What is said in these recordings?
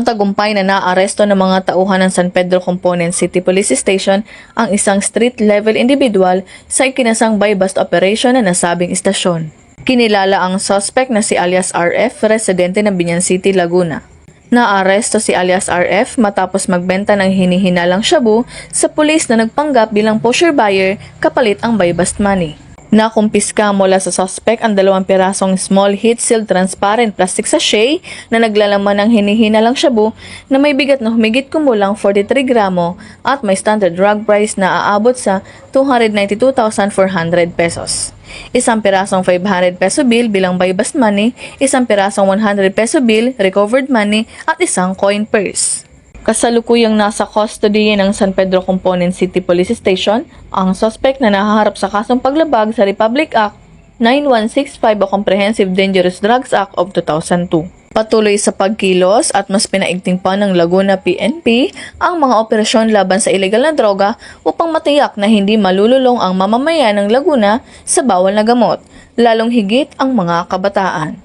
Matagumpay na naaresto ng mga tauhan ng San Pedro Component City Police Station ang isang street-level individual sa ikinasang buy-bust operation na nasabing istasyon. Kinilala ang suspect na si alias RF, residente ng Binyan City, Laguna. Naaresto si alias RF matapos magbenta ng hinihinalang shabu sa pulis na nagpanggap bilang pusher buyer kapalit ang buy-bust money. Nakumpiska mula sa suspect ang 2 pirasong small heat-sealed transparent plastic sachet na naglalaman ng hinihinalang shabu na may bigat na humigit kumulang 43 gramo at may standard drug price na aabot sa 292,400 pesos. Isang pirasong 500 peso bill bilang buy-bust money, isang pirasong 100 peso bill, recovered money at isang coin purse. Kasalukuyang nasa custody ng San Pedro Component City Police Station ang suspect na nahaharap sa kasong paglabag sa Republic Act 9165 o Comprehensive Dangerous Drugs Act of 2002. Patuloy sa pagkilos at mas pinaigting pa ng Laguna PNP ang mga operasyon laban sa ilegal na droga upang matiyak na hindi malululong ang mamamayan ng Laguna sa bawal na gamot, lalong higit ang mga kabataan.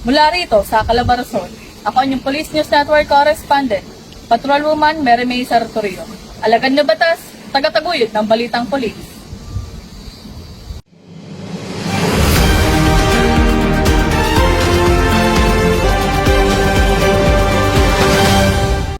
Mula rito sa Calabarzon, ako ang inyong Police News Network correspondent, Patrolwoman Mary May Sartorio. Alagad na batas, tagataguyod ng Balitang Polis.